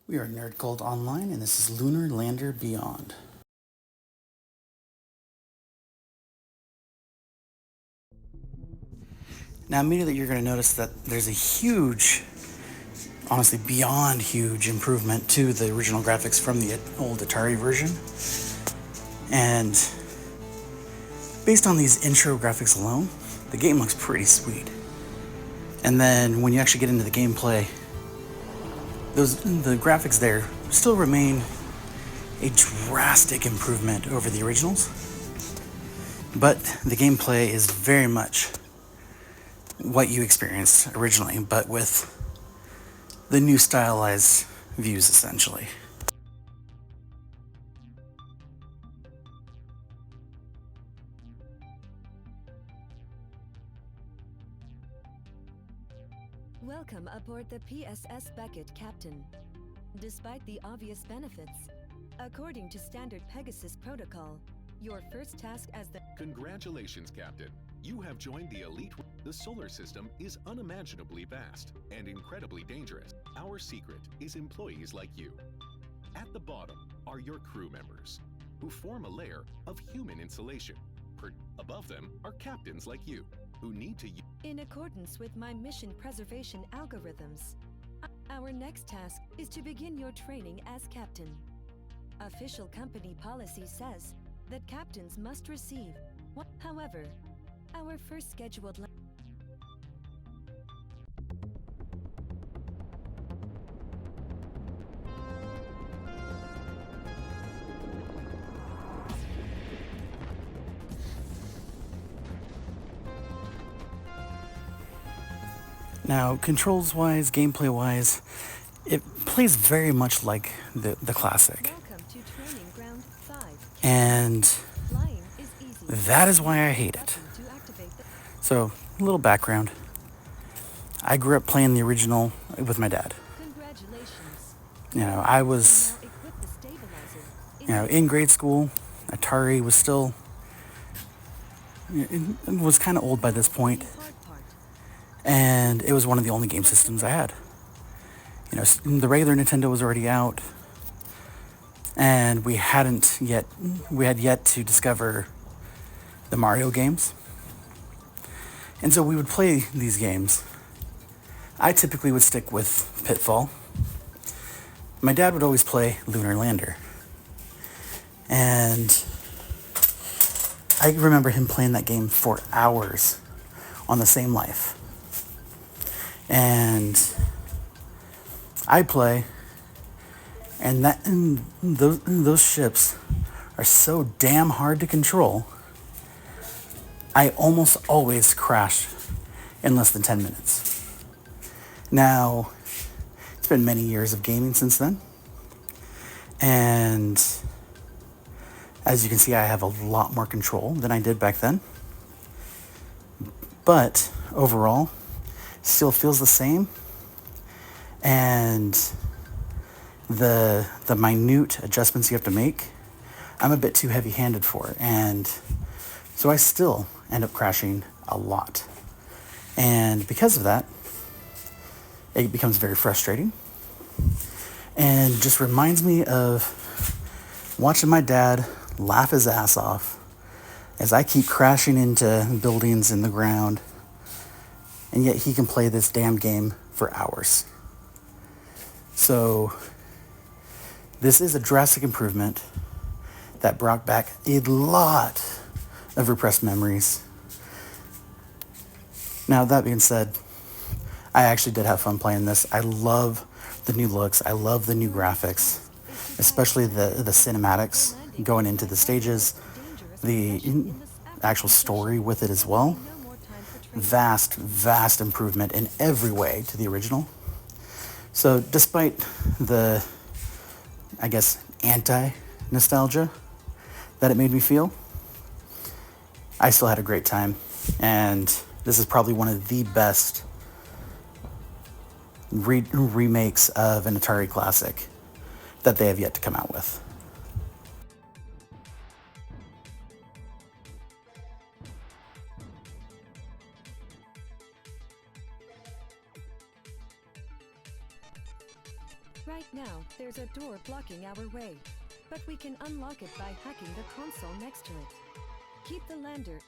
We are Nerd Gold Online, and this is Lunar Lander Beyond. Now, immediately you're going to notice that there's a huge, honestly beyond huge improvement to the original graphics from the old Atari version. And based on these intro graphics alone, the game looks pretty sweet. And then when you actually get into the gameplay, the graphics there still remain a drastic improvement over the originals, but the gameplay is very much what you experienced originally, but with the new stylized views essentially. Welcome aboard the PSS Beckett, Captain. Despite the obvious benefits, according to standard Pegasus protocol, your first task as the... Congratulations, Captain. You have joined the elite. The solar system is unimaginably vast and incredibly dangerous. Our secret is employees like you. At the bottom are your crew members, who form a layer of human insulation. Above them are captains like you, who need to... In accordance with my mission preservation algorithms, our next task is to begin your training as captain. Official company policy says that captains must receive one. However, our first scheduled... Now, controls-wise, gameplay-wise, it plays very much like the classic. Welcome to Training Ground 5. And Flying is easy. that is why I hate it. To activate the... So, a little background. I grew up playing the original with my dad. Congratulations. I was, Now equip the stabilizer. in grade school. Atari was still, it was kind of old by this point. Hard part. And it was one of the only game systems I had. The regular Nintendo was already out, and we had yet to discover the Mario games. And so we would play these games. I typically would stick with Pitfall. My dad would always play Lunar Lander. And I remember him playing that game for hours on the same life. And I play, and those ships are so damn hard to control. I almost always crash in less than 10 minutes. Now, it's been many years of gaming since then, and as you can see, I have a lot more control than I did back then. But overall, still feels the same, and the minute adjustments you have to make, I'm a bit too heavy-handed for it, and so I still end up crashing a lot. And because of that, it becomes very frustrating, and just reminds me of watching my dad laugh his ass off as I keep crashing into buildings in the ground, and yet he can play this damn game for hours. So this is a drastic improvement that brought back a lot of repressed memories. Now, that being said, I actually did have fun playing this. I love the new looks. I love the new graphics, especially the cinematics going into the stages, the actual story with it as well. Vast improvement in every way to the original. So despite the, I guess, anti-nostalgia that it made me feel, I still had a great time. And this is probably one of the best remakes of an Atari classic that they have yet to come out with. Right now, there's a door blocking our way, but we can unlock it by hacking the console next to it. Keep the lander.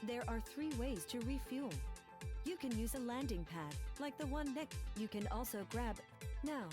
There are 3 ways to refuel. You can use a landing pad, like the one next. You can also grab. Now.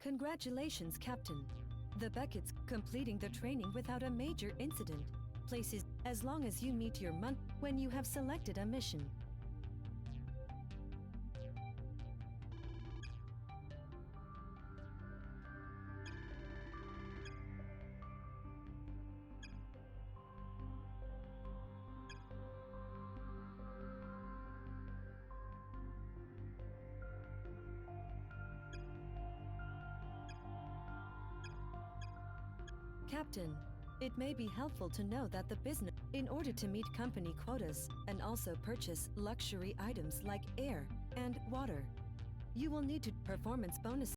Congratulations, Captain. The Beckett's completing the training without a major incident. Places as long as you meet your month when you have selected a mission. Captain, it may be helpful to know that the business, in order to meet company quotas and also purchase luxury items like air and water, you will need to performance bonus.